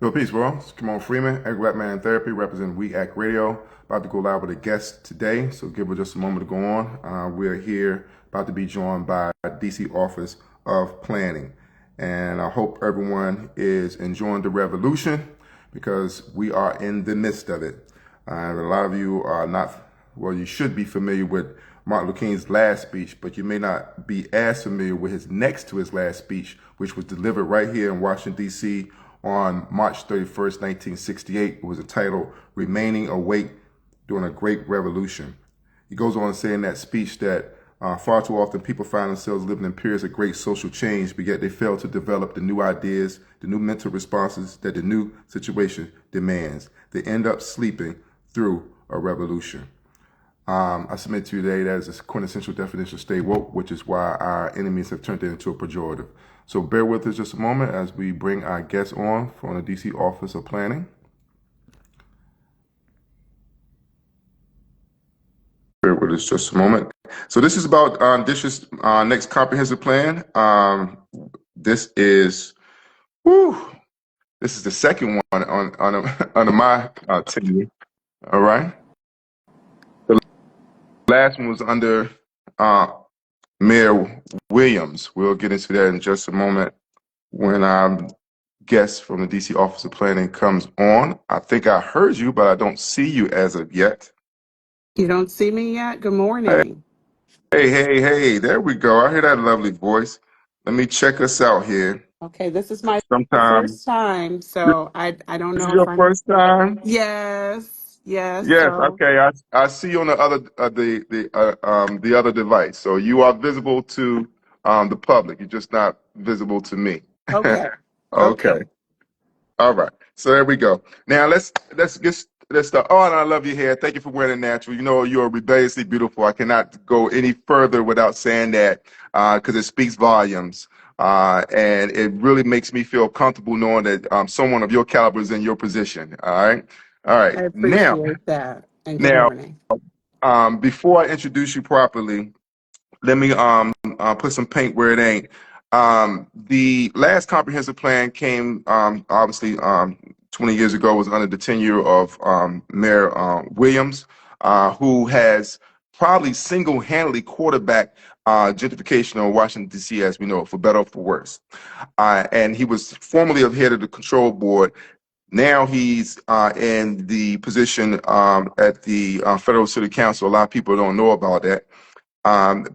Yo, peace, bro. It's Kimon Freeman, Angry Black Man in Therapy, representing We Act Radio. About to go live with a guest today, so give it just a moment to go on. We're here, about to be joined by DC Office of Planning. And I hope everyone is enjoying the revolution because we are in the midst of it. A lot of you are not, well, you should be familiar with Martin Luther King's last speech, but you may not be as familiar with his next to his last speech, which was delivered right here in Washington, D.C. on March 31st, 1968. It was entitled Remaining Awake During a Great Revolution. He goes on to say in that speech that far too often people find themselves living in periods of great social change, but yet they fail to develop the new ideas, the new mental responses that the new situation demands. They end up sleeping through a revolution. I submit to you today that is a quintessential definition of stay woke, which is why our enemies have turned it into a pejorative. So bear with us just a moment as we bring our guests on from the DC Office of Planning. Bear with us just a moment. So this is about DISH's next comprehensive plan. This is the second one on my tenure. All right. The last one was under Mayor Williams. We'll get into that in just a moment when our guest from the DC Office of Planning comes on. I think I heard you, but I don't see you as of yet. You don't see me yet? Good Hey, morning. hey, there we go. I hear that lovely voice. Let me check us out here. Okay, this is my Sometimes first time, so I don't this is know if your I'm. first time. Yes. Yes, So okay. I see you on the other the other device. So you are visible to the public. You're just not visible to me. okay, Okay. okay. All right. So there we go. Now let's start. Oh, and I love your hair. Thank you for wearing it natural. You know you're rebelliously beautiful. I cannot go any further without saying that because it speaks volumes. And it really makes me feel comfortable knowing that someone of your caliber is in your position. All right. All right. I Now, appreciate that. And good now, morning. before I introduce you properly, let me put some paint where it ain't. The last comprehensive plan came obviously 20 years ago, was under the tenure of Mayor Williams, who has probably single-handedly quarterbacked gentrification of Washington, D.C., as we know, for better or for worse. And he was formerly the head of the control board. Now he's in the position at the Federal City Council. A lot of people don't know about that.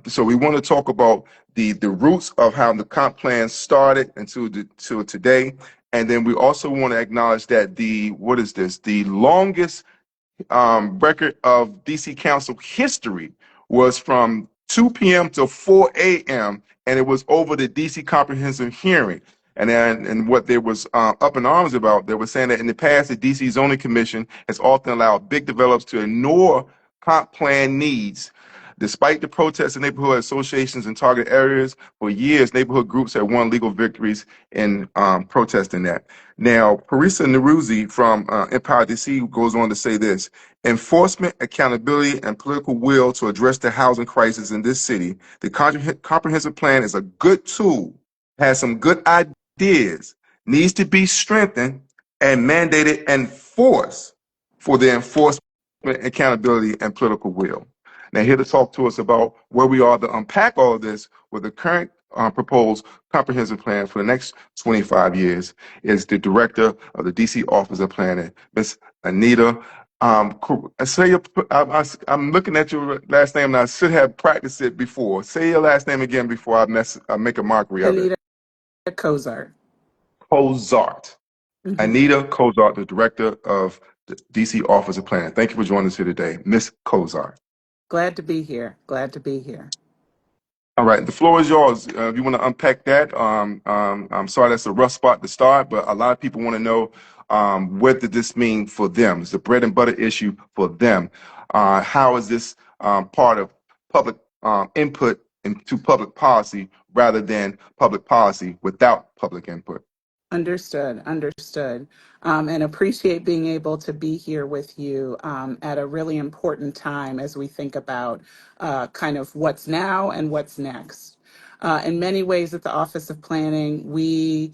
So we want to talk about the roots of how the comp plan started until today, and then we also want to acknowledge that the longest record of DC Council history was from 2 p.m. to 4 a.m. and it was over the DC Comprehensive Hearing. And what they was up in arms about, they were saying that in the past, the DC Zoning Commission has often allowed big developers to ignore comp plan needs. Despite the protests in neighborhood associations in target areas, for years, neighborhood groups have won legal victories in protesting that. Now, Parisa Norouzi from Empower DC goes on to say this: enforcement, accountability, and political will to address the housing crisis in this city. The comprehensive plan is a good tool, has some good ideas, needs to be strengthened and mandated and forced for the enforcement, accountability, and political will. Now, here to talk to us about where we are to unpack all of this with the current proposed comprehensive plan for the next 25 years is the director of the DC Office of Planning, Ms. Anita. I'm looking at your last name, and I should have practiced it before. Say your last name again before I make a mockery of it. Anita Kozart. Cozart. Mhm. Anita Cozart, the director of the DC Office of Planning. Thank you for joining us here today, Ms. Cozart. Glad to be here. Glad to be here. All right, the floor is yours. If you want to unpack that, I'm sorry that's a rough spot to start, but a lot of people want to know what did this mean for them? It's a bread and butter issue for them. How is this part of public input into public policy rather than public policy without public input? Understood. And appreciate being able to be here with you at a really important time as we think about kind of what's now and what's next. In many ways at the Office of Planning, we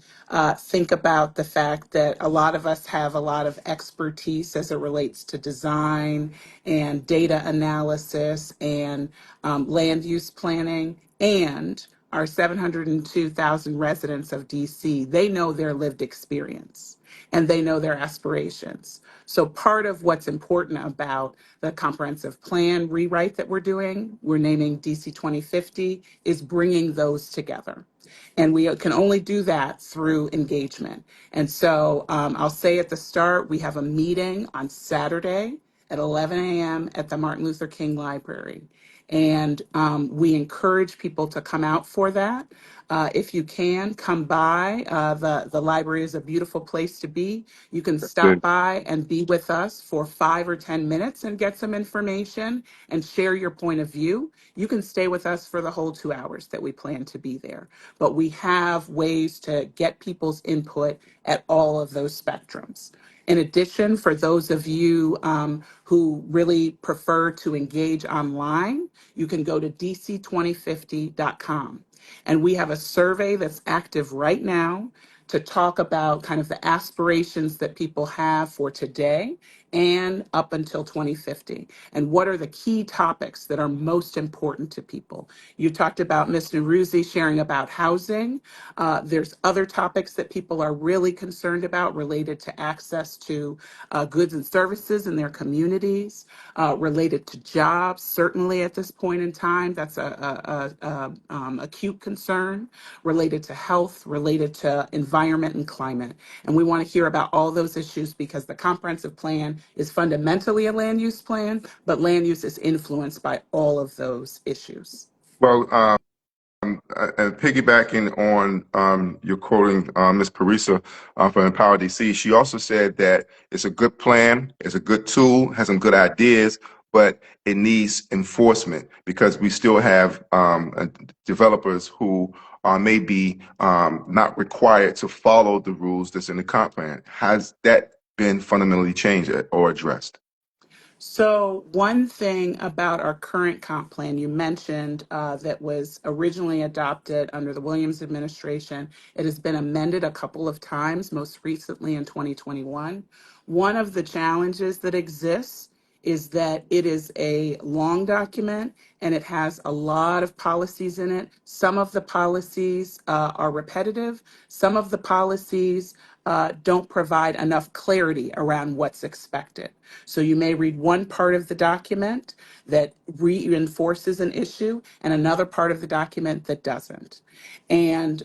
think about the fact that a lot of us have a lot of expertise as it relates to design and data analysis and land use planning, and our 702,000 residents of DC, they know their lived experience and they know their aspirations. So part of what's important about the comprehensive plan rewrite that we're naming DC 2050, is bringing those together. And we can only do that through engagement. And so I'll say at the start, we have a meeting on Saturday at 11 a.m. at the Martin Luther King Library. And we encourage people to come out for that. If you can, come by. The library is a beautiful place to be. You can stop Good. by and be with us for 5 or 10 minutes and get some information and share your point of view. You can stay with us for the whole 2 hours that we plan to be there. But we have ways to get people's input at all of those spectrums. In addition, for those of you who really prefer to engage online, you can go to dc2050.com. And we have a survey that's active right now to talk about kind of the aspirations that people have for today and up until 2050. And what are the key topics that are most important to people? You talked about Ms. Norouzi sharing about housing. There's other topics that people are really concerned about related to access to goods and services in their communities, related to jobs. Certainly at this point in time, that's a acute concern, related to health, related to environment and climate. And we want to hear about all those issues because the comprehensive plan is fundamentally a land use plan, but land use is influenced by all of those issues. Well, and piggybacking on your quoting Ms. Parisa from Empower DC, she also said that it's a good plan, it's a good tool, has some good ideas, but it needs enforcement because we still have developers who may be not required to follow the rules that's in the comp plan. Has that been fundamentally changed or addressed? So one thing about our current comp plan, you mentioned that was originally adopted under the Williams administration. It has been amended a couple of times, most recently in 2021. One of the challenges that exists is that it is a long document and it has a lot of policies in it. Some of the policies are repetitive. Some of the policies don't provide enough clarity around what's expected. So you may read one part of the document that reinforces an issue and another part of the document that doesn't. And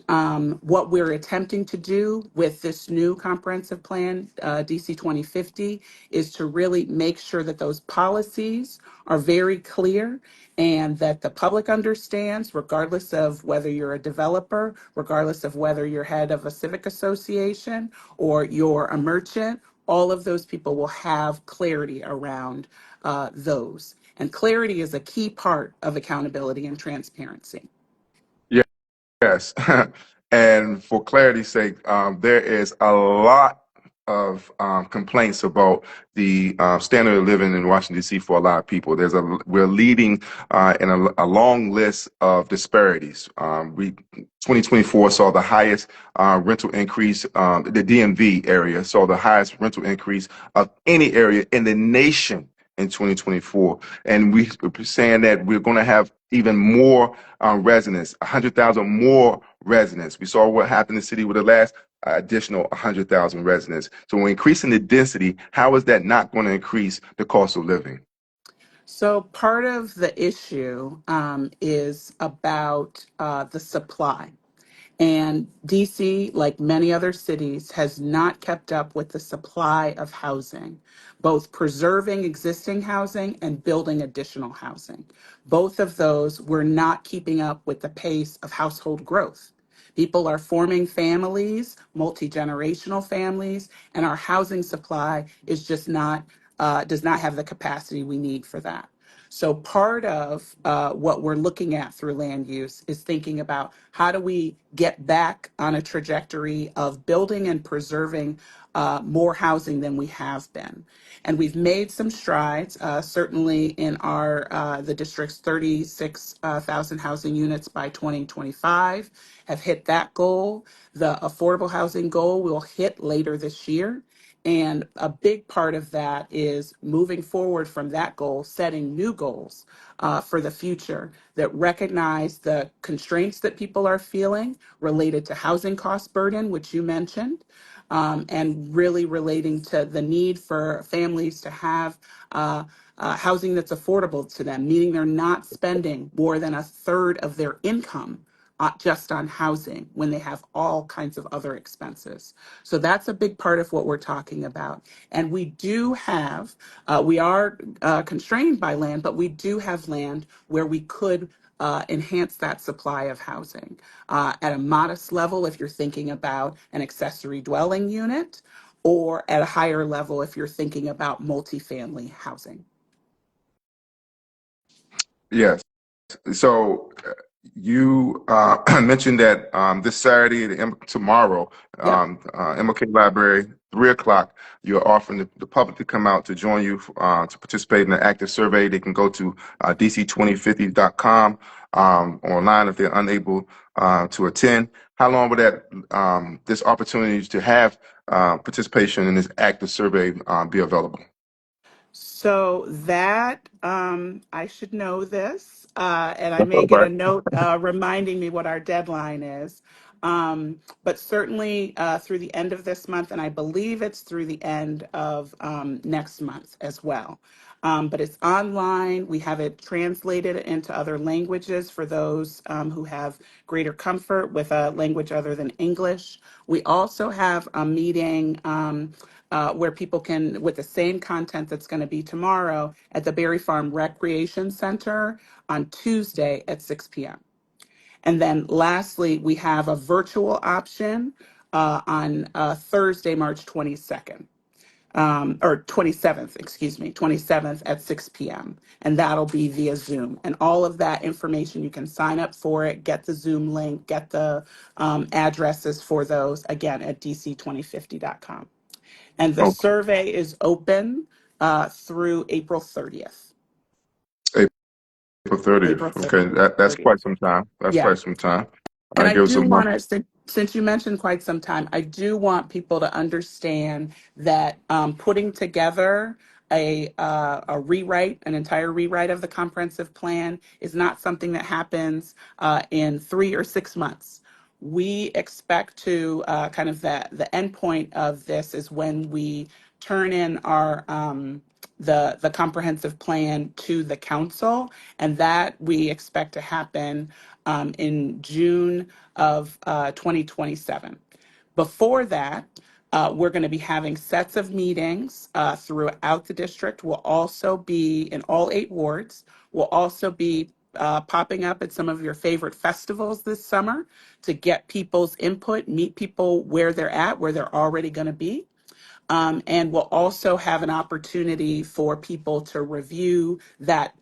what we're attempting to do with this new comprehensive plan, DC 2050, is to really make sure that those policies are very clear and that the public understands, regardless of whether you're a developer, regardless of whether you're head of a civic association or you're a merchant, all of those people will have clarity around those. And clarity is a key part of accountability and transparency. Yes. And for clarity's sake, there is a lot of complaints about the standard of living in Washington, D.C. for a lot of people. We're leading in a long list of disparities. 2024 saw the highest rental increase, the DMV area saw the highest rental increase of any area in the nation in 2024. And we're saying that we're going to have even more residents, 100,000 more residents. We saw what happened in the city with the last additional 100,000 residents. So we're increasing the density. How is that not going to increase the cost of living? So part of the issue is about the supply. And DC, like many other cities, has not kept up with the supply of housing, both preserving existing housing and building additional housing. Both of those were not keeping up with the pace of household growth. People are forming families, multi-generational families, and our housing supply is just not does not have the capacity we need for that. So part of what we're looking at through land use is thinking about how do we get back on a trajectory of building and preserving more housing than we have been. And we've made some strides, certainly in our the district's 36,000 housing units by 2025, have hit that goal. The affordable housing goal will hit later this year. And a big part of that is moving forward from that goal, setting new goals for the future that recognize the constraints that people are feeling related to housing cost burden, which you mentioned, and really relating to the need for families to have housing that's affordable to them, meaning they're not spending more than a third of their income just on housing when they have all kinds of other expenses. So that's a big part of what we're talking about. And we do have, we are constrained by land, but we do have land where we could enhance that supply of housing at a modest level if you're thinking about an accessory dwelling unit, or at a higher level if you're thinking about multifamily housing. Yes. So you mentioned that this Saturday, tomorrow, Yep. MLK Library, 3 o'clock, you're offering the public to come out to join you to participate in the active survey. They can go to dc2050.com online if they're unable to attend. How long would that this opportunity to have participation in this active survey be available? So that I should know this, and I That's may all get right. a note reminding me what our deadline is. But certainly through the end of this month, and I believe it's through the end of next month as well. But it's online. We have it translated into other languages for those who have greater comfort with a language other than English. We also have a meeting. Where people can, with the same content that's going to be tomorrow at the Berry Farm Recreation Center on Tuesday at 6 p.m. And then lastly, we have a virtual option on Thursday, March 22nd. Or 27th, excuse me, 27th at 6 p.m. And that'll be via Zoom. And all of that information, you can sign up for it, get the Zoom link, get the addresses for those, again, at dc2050.com. And the Okay. survey is open through April 30th. April 30th. April Okay, 30th. that's quite some time. That's Yeah. quite some time. And I Give us a do month. want to, since you mentioned quite some time, I do want people to understand that putting together a rewrite, an entire rewrite of the comprehensive plan, is not something that happens in 3 or 6 months. We expect to kind of the end point of this is when we turn in our the comprehensive plan to the council, and that we expect to happen in June of 2027. Before that, we're going to be having sets of meetings throughout the district. We'll also be in all 8 wards. We'll also be popping up at some of your favorite festivals this summer to get people's input, meet people where they're at, where they're already going to be. And we'll also have an opportunity for people to review that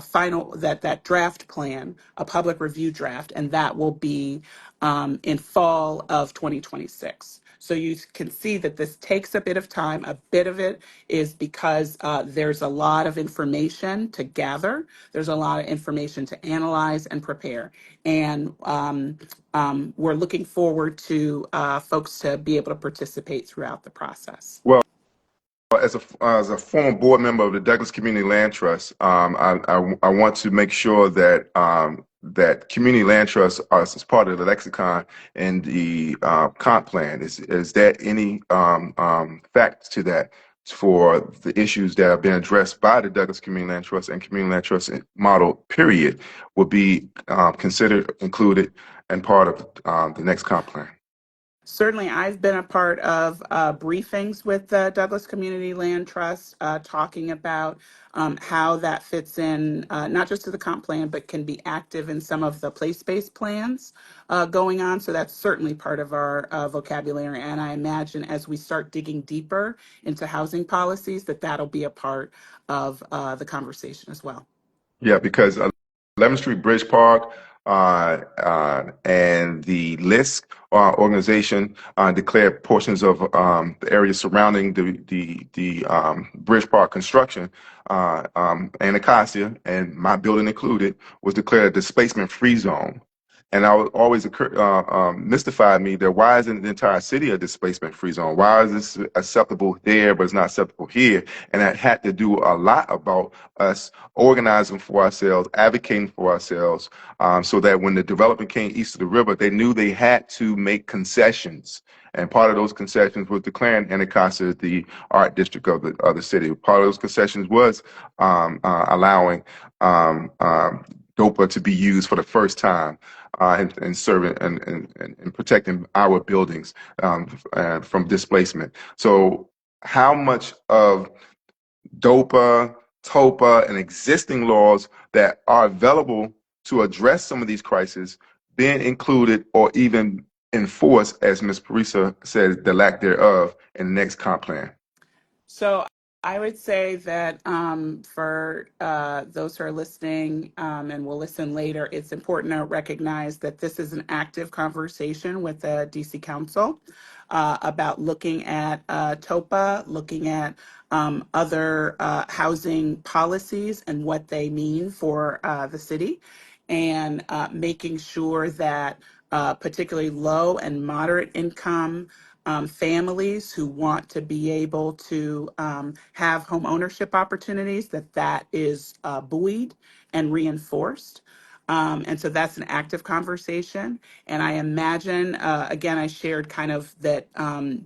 final that draft plan, a public review draft, and that will be in fall of 2026. So you can see that this takes a bit of time. A bit of it is because there's a lot of information to gather. There's a lot of information to analyze and prepare. And we're looking forward to folks to be able to participate throughout the process. Well, as a former board member of the Douglas Community Land Trust, I want to make sure that that community land trusts are as part of the lexicon and the comp plan. Is there any facts to that for the issues that have been addressed by the Douglas Community Land Trust and Community Land Trust model? Period will be considered included and part of the next comp plan. Certainly, I've been a part of briefings with the Douglas Community Land Trust, talking about how that fits in, not just to the comp plan, but can be active in some of the place-based plans going on. So that's certainly part of our vocabulary. And I imagine as we start digging deeper into housing policies, that that'll be a part of the conversation as well. Yeah, because 11th Street Bridge Park and the LISC organization declared portions of the area surrounding the Bridge Park construction and Acacia, and my building included, was declared a displacement free zone. And I was always mystified me that why isn't the entire city a displacement free zone? Why is this acceptable there, but it's not acceptable here? And that had to do a lot about us organizing for ourselves, advocating for ourselves, so that when the development came east of the river, they knew they had to make concessions. And part of those concessions was declaring Anacostia the art district of the city. Part of those concessions was allowing DOPA to be used for the first time and serving and protecting our buildings from displacement. So how much of DOPA, TOPA, and existing laws that are available to address some of these crises being included or even enforced, as Ms. Parisa said, the lack thereof in the next comp plan? So I would say that for those who are listening and will listen later, it's important to recognize that this is an active conversation with the DC Council about looking at TOPA, looking at other housing policies and what they mean for the city, and making sure that particularly low and moderate income families who want to be able to have home ownership opportunities, that is buoyed and reinforced. And so that's an active conversation. And I imagine, again, I shared kind of that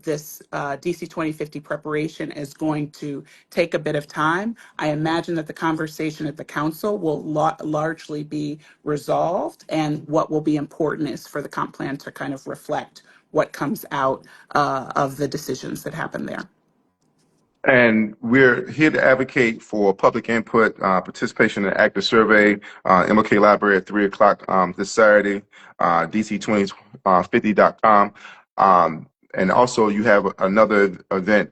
this DC 2050 preparation is going to take a bit of time. I imagine that the conversation at the council will largely be resolved. And what will be important is for the comp plan to kind of reflect what comes out of the decisions that happen there. And we're here to advocate for public input, participation in the active survey, MLK Library at 3 o'clock this Saturday, DC2050.com. And also, you have another event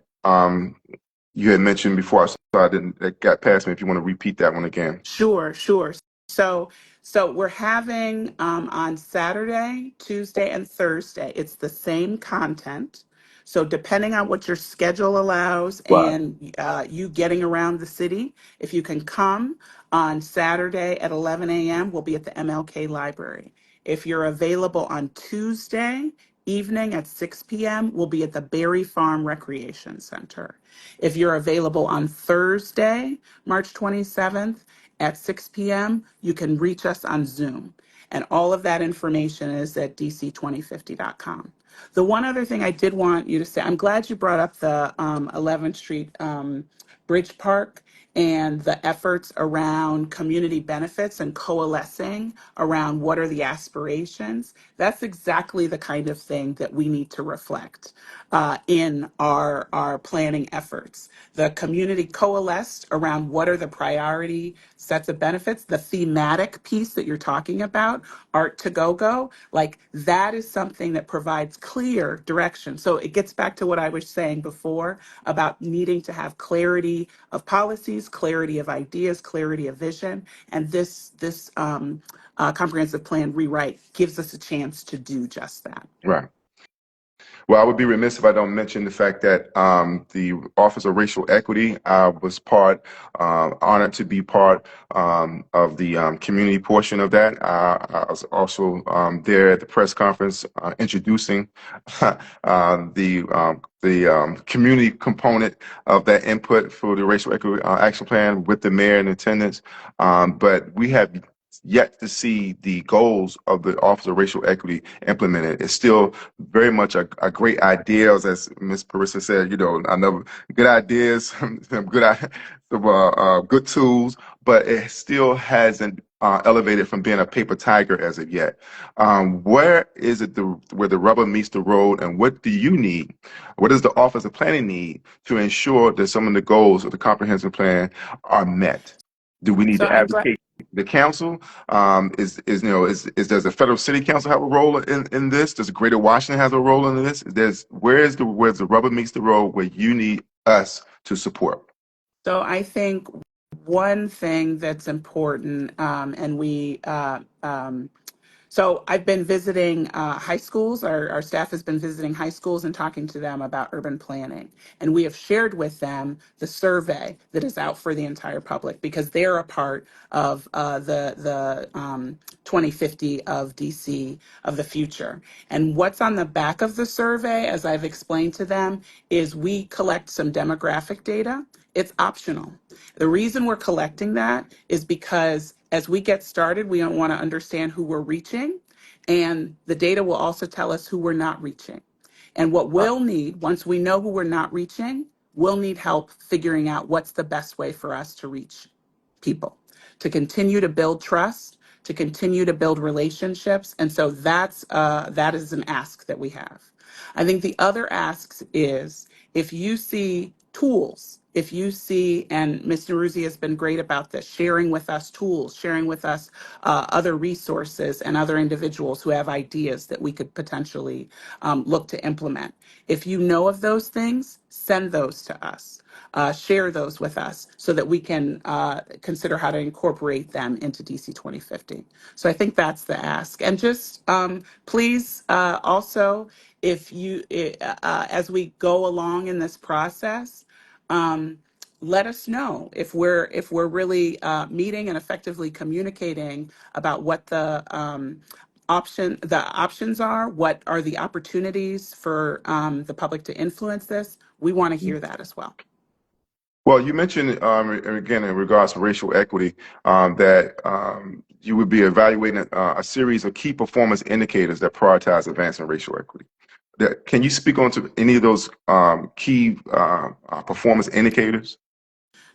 you had mentioned before, so I didn't, that got past me. If you want to repeat that one again. Sure, sure. So, we're having on Saturday, Tuesday, and Thursday, it's the same content. So depending on what your schedule allows Right. and you getting around the city, if you can come on Saturday at 11 a.m., we'll be at the MLK Library. If you're available on Tuesday evening at 6 p.m., we'll be at the Berry Farm Recreation Center. If you're available on Thursday, March 27th, at 6 p.m., you can reach us on Zoom. And all of that information is at dc2050.com. The one other thing I did want you to say, I'm glad you brought up the 11th Street Bridge Park and the efforts around community benefits and coalescing around what are the aspirations. That's exactly the kind of thing that we need to reflect in our planning efforts. The community coalesced around what are the priority sets of benefits, the thematic piece that you're talking about, art to go, like that is something that provides clear direction. So it gets back to what I was saying before about needing to have clarity of policies, clarity of ideas, clarity of vision. And this comprehensive plan rewrite gives us a chance to do just that. Right. Well, I would be remiss if I don't mention the fact that the Office of Racial Equity was honored to be part of the community portion of that. I was also there at the press conference introducing the community component of that input for the Racial Equity Action Plan with the mayor in attendance. But we have yet to see the goals of the Office of Racial Equity implemented. It's still very much a great ideas, as Ms. Parisa said. I know good ideas, some good tools, but it still hasn't elevated from being a paper tiger as of yet. Where is it where the rubber meets the road, and what do you need? What does the Office of Planning need to ensure that some of the goals of the comprehensive plan are met? Do we need So to I'm glad. advocate the council? Does the federal city council have a role in this? Does Greater Washington have a role in this? Where's the rubber meets the road where you need us to support? So I think one thing that's important, and so I've been visiting high schools. Our staff has been visiting high schools and talking to them about urban planning. And we have shared with them the survey that is out for the entire public because they're a part of the 2050 of DC of the future. And what's on the back of the survey, as I've explained to them, is we collect some demographic data. It's optional. The reason we're collecting that is because as we get started, we don't want to understand who we're reaching. And the data will also tell us who we're not reaching. And what we'll need, once we know who we're not reaching, we'll need help figuring out what's the best way for us to reach people, to continue to build trust, to continue to build relationships. And so that is an ask that we have. I think the other asks is if you see tools, if you see, and Ms. Norouzi has been great about this, sharing with us tools, sharing with us other resources and other individuals who have ideas that we could potentially look to implement. If you know of those things, send those to us. Share those with us so that we can consider how to incorporate them into DC 2050. So I think that's the ask. And just please also, if you, as we go along in this process, um, let us know if we're really meeting and effectively communicating about what the options are, what are the opportunities for the public to influence this. We want to hear that as well. Well, you mentioned again in regards to racial equity that you would be evaluating a series of key performance indicators that prioritize advancing racial equity. Can you speak on to any of those key performance indicators?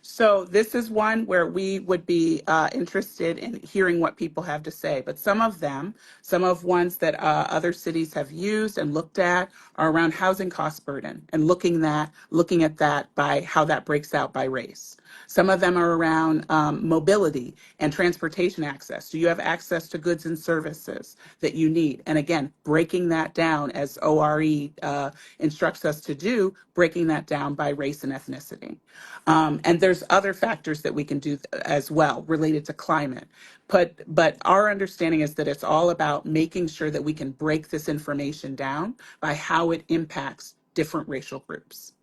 So this is one where we would be interested in hearing what people have to say. But some of them, some of ones that other cities have used and looked at are around housing cost burden and looking at that by how that breaks out by race. Some of them are around mobility and transportation access. Do you have access to goods and services that you need? And again, breaking that down as ORE instructs us to do, breaking that down by race and ethnicity. And there's other factors that we can do as well related to climate. But our understanding is that it's all about making sure that we can break this information down by how it impacts different racial groups.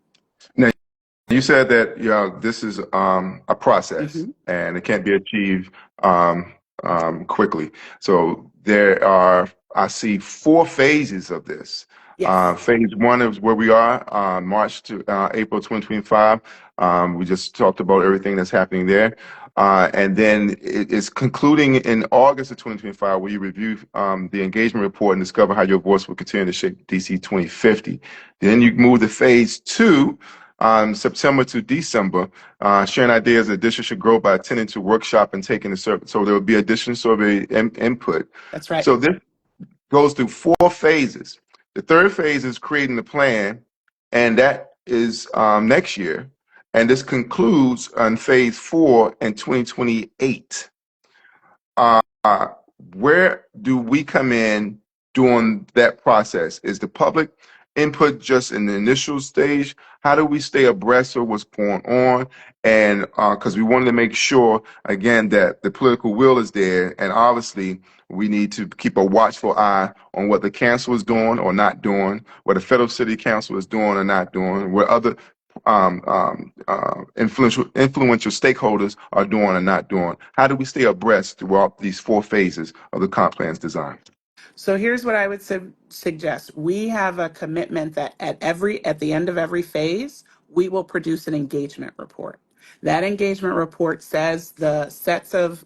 Now, you said that this is a process Hmm. and it can't be achieved quickly. So there are, I see four phases of this. Yes, Phase one is where we are, March to April 2025. We just talked about everything that's happening there. And then it's concluding in August of 2025, where you review the engagement report and discover how your voice will continue to shape DC 2050. Then you move to phase two, September to December, sharing ideas that district should grow by attending to workshop and taking the survey. So there will be additional survey input. that's right. So this goes through four phases. The third phase is creating the plan, and that is next year. And this concludes on phase four in 2028. Uh, where do we come in during that process? Is the public input just in the initial stage? How do we stay abreast of what's going on? And because we wanted to make sure, again, that the political will is there, and obviously we need to keep a watchful eye on what the council is doing or not doing, what the federal city council is doing or not doing, what other influential stakeholders are doing or not doing. How do we stay abreast throughout these four phases of the comp plan's design? So here's what I would suggest. We have a commitment that at the end of every phase, we will produce an engagement report. That engagement report says the sets of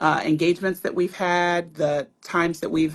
engagements that we've had, the times that we've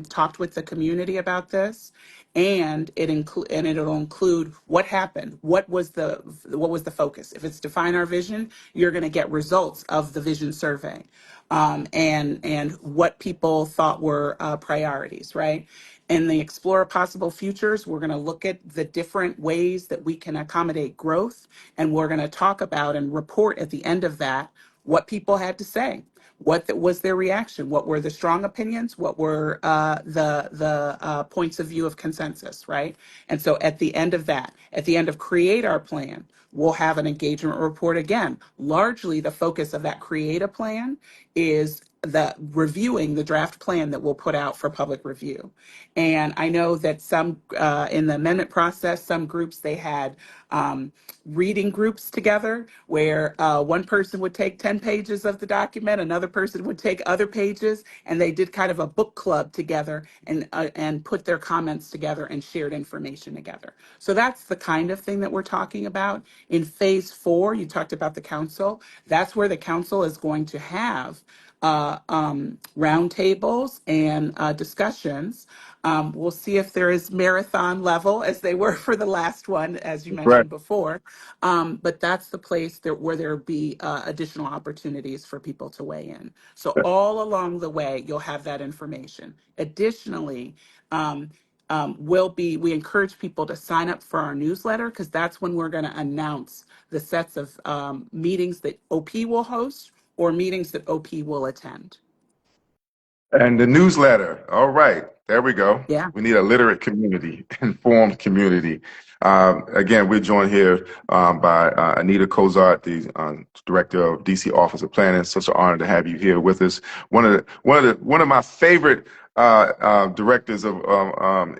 talked with the community about this, and it'll include what happened, what was the focus. If it's define our vision, you're going to get results of the vision survey, and what people thought were priorities, right? In the Explore Possible Futures, we're going to look at the different ways that we can accommodate growth, and we're going to talk about and report at the end of that what people had to say. Was their reaction? What were the strong opinions? What were the points of view of consensus, right? And so at the end of that, at the end of Create Our Plan, we'll have an engagement report again. Largely, the focus of that Create a Plan is the reviewing the draft plan that we'll put out for public review. And I know that some in the amendment process, some groups they had reading groups together where one person would take 10 pages of the document, another person would take other pages, and they did kind of a book club together and put their comments together and shared information together. So that's the kind of thing that we're talking about. In phase 4, you talked about the council. That's where the council is going to have roundtables and discussions. We'll see if there is marathon level as they were for the last one, as you Right. mentioned before. But that's the place where there'll be additional opportunities for people to weigh in. So all along the way, you'll have that information. Additionally, we encourage people to sign up for our newsletter, because that's when we're going to announce the sets of meetings that OP will host or meetings that OP will attend. And the newsletter. All right, there we go. Yeah. We need a literate community, informed community. Again, we're joined here by Anita Cozart, the director of DC Office of Planning. Such an honor to have you here with us. One of my favorite directors of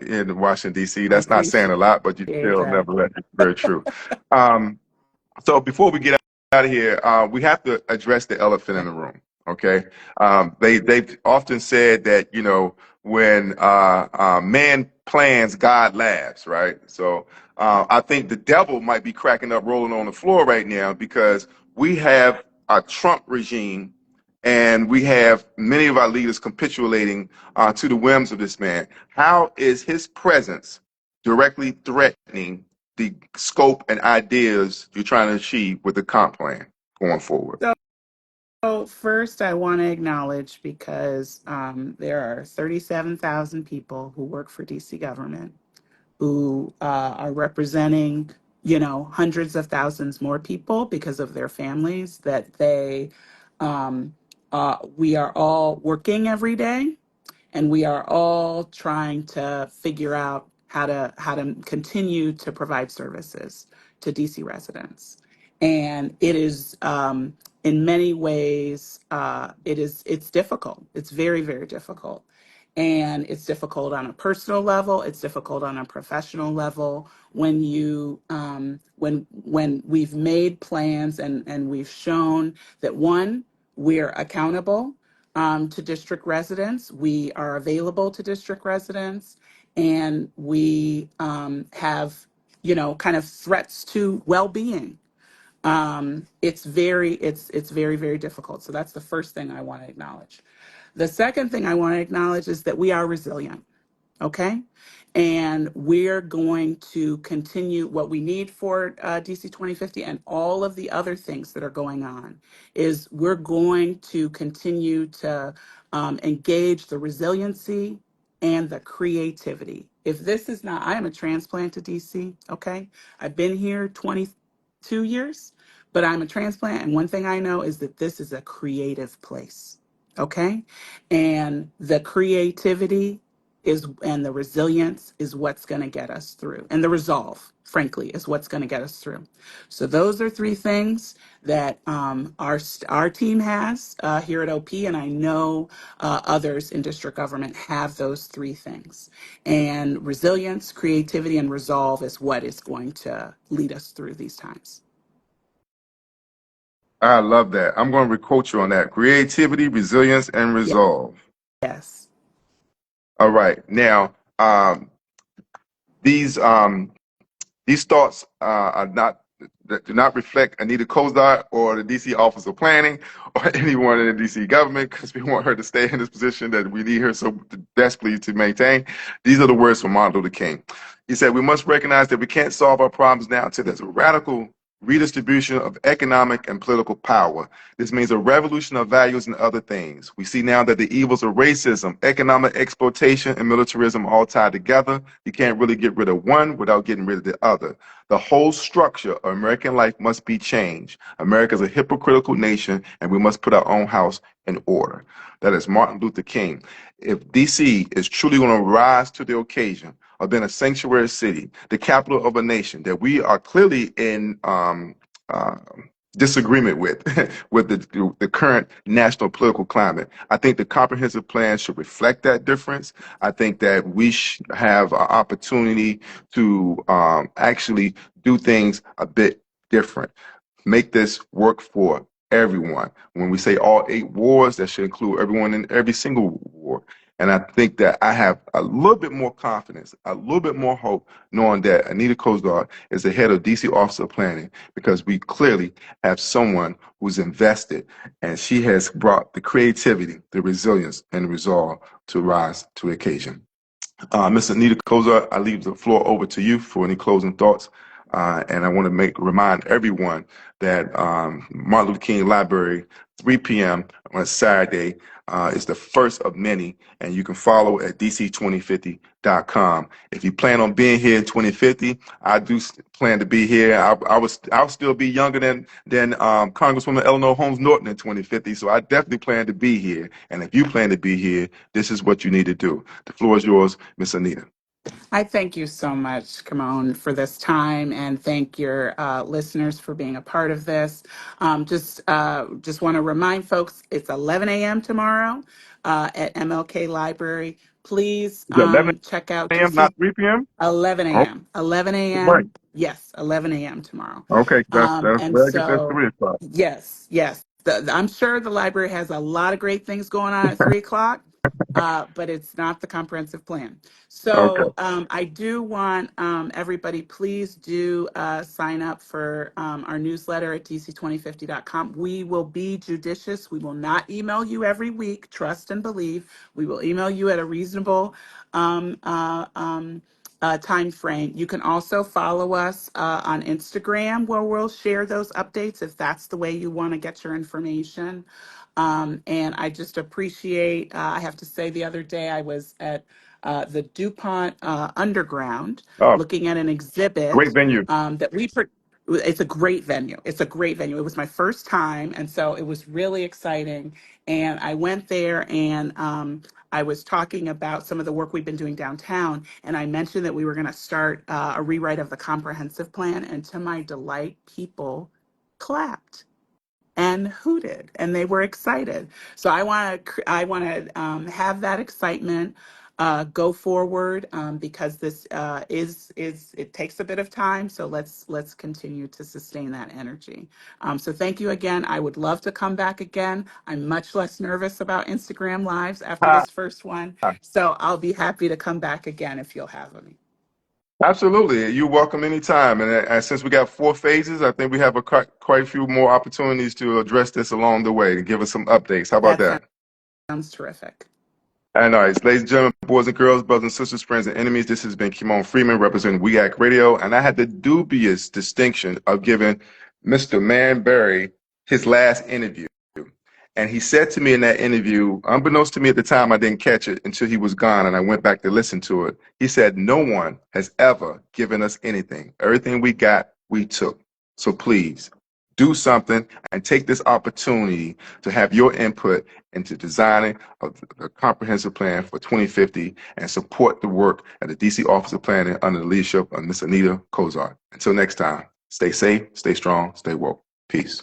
in Washington D.C. I That's not saying appreciate a lot, but you still that. nevertheless it's very true. Um, so before we get out of here, we have to address the elephant in Okay. the room. Okay, they've often said that when man plans, God laughs, right? So I think the devil might be cracking up, rolling on the floor right now because we have a Trump regime, and we have many of our leaders capitulating to the whims of this man. How is his presence directly threatening the scope and ideas you're trying to achieve with the comp plan going forward? So first, I want to acknowledge, because there are 37,000 people who work for DC government who are representing, hundreds of thousands more people because of their families, that we are all working every day, and we are all trying to figure out how to continue to provide services to DC residents. And it is in many ways it's difficult. It's very, very difficult. And it's difficult on a personal level, it's difficult on a professional level when when we've made plans, and we've shown that, one, we're accountable to district residents. We are available to district residents, and we have, kind of threats to well-being. It's very, very difficult. So that's the first thing I want to acknowledge. The second thing I want to acknowledge is that we are resilient. Okay. And we're going to continue what we need for DC 2050 and all of the other things that are going on. Is we're going to continue to engage the resiliency and the creativity. If this is not, I am a transplant to DC. Okay. I've been here 22 years, but I'm a transplant. And one thing I know is that this is a creative place. Okay. And the creativity and the resilience is what's going to get us through. And the resolve, frankly, is what's going to get us through. So those are three things that our team has here at OP, and I know others in district government have those three things. And resilience, creativity, and resolve is what is going to lead us through these times. I love that. I'm going to quote you on that: creativity, resilience, and Yeah. resolve. Yes. All right. Now, these thoughts are not that do not reflect Anita Kozar or the DC Office of Planning or anyone in the DC government, because we want her to stay in this position that we need her so desperately to maintain. These are the words from Martin Luther King. He said, "We must recognize that we can't solve our problems now until there's a radical redistribution of economic and political power. This means a revolution of values and other things. We see now that the evils of racism, economic exploitation, and militarism are all tied together. You can't really get rid of one without getting rid of the other. The whole structure of American life must be changed. America is a hypocritical nation, and we must put our own house in order." That is Martin Luther King. If DC is truly going to rise to the occasion of being a sanctuary city, the capital of a nation that we are clearly in uh, disagreement with, with the current national political climate, I think the comprehensive plan should reflect that difference. I think that we have an opportunity to actually do things a bit different, make this work for everyone. When we say all 8 wars, that should include everyone in every single war. And I think that I have a little bit more confidence, a little bit more hope, knowing that Anita Kozar is the head of DC Office of Planning, because we clearly have someone who's invested, and she has brought the creativity, the resilience, and the resolve to rise to the occasion. Ms. Anita Kozar, I leave the floor over to you for any closing thoughts. And I want to remind everyone that Martin Luther King Library, 3 p.m. on Saturday, is the first of many, and you can follow at dc2050.com. If you plan on being here in 2050, I do plan to be here. I'll still be younger than Congresswoman Eleanor Holmes Norton in 2050, so I definitely plan to be here. And if you plan to be here, this is what you need to do. The floor is yours, Miss Anita. I thank you so much, Kimon, for this time, and thank your listeners for being a part of this. Just want to remind folks, it's 11 a.m. tomorrow at MLK Library. Please Is it 11 check out a.m., DC. not 3 p.m.? 11 Oh, a.m. 11 right. a.m. Yes, 11 a.m. tomorrow. Okay, that's And where I get that so, 3 o'clock. yes, yes. I'm sure the library has a lot of great things going on at 3 o'clock, but it's not the comprehensive plan. Okay. So I do want everybody, please do sign up for our newsletter at dc2050.com. We will be judicious. We will not email you every week. Trust and believe. We will email you at a reasonable time frame. You can also follow us on Instagram, where we'll share those updates if that's the way you want to get your information. And I just appreciate, I have to say, the other day I was at the DuPont Underground Oh, looking at an great exhibit venue. that it's a great venue. It's a great venue. It was my first time, and so it was really exciting. And I went there, and I was talking about some of the work we've been doing downtown, and I mentioned that we were going to start a rewrite of the comprehensive plan, and to my delight, people clapped and hooted, and they were excited. So I want to have that excitement go forward, because this is it takes a bit of time. So let's continue to sustain that energy. So thank you again. I would love to come back again. I'm much less nervous about Instagram lives after Ah, this first one, so I'll be happy to come back again if you'll have me. absolutely. You're welcome anytime. And since we got 4 phases, I think we have quite a few more opportunities to address this along the way to give us some updates. How about That that? sounds terrific. And all right, ladies and gentlemen, boys and girls, brothers and sisters, friends and enemies, this has been Kimon Freeman representing We Act Radio. And I had the dubious distinction of giving Mr. Manberry his last interview. And he said to me in that interview, unbeknownst to me at the time, I didn't catch it until he was gone and I went back to listen to it. He said, "No one has ever given us anything. Everything we got, we took. So please do something and take this opportunity to have your input into designing a comprehensive plan for 2050 and support the work at the DC Office of Planning under the leadership of Ms. Anita Kozar. Until next time, stay safe, stay strong, stay woke. Peace."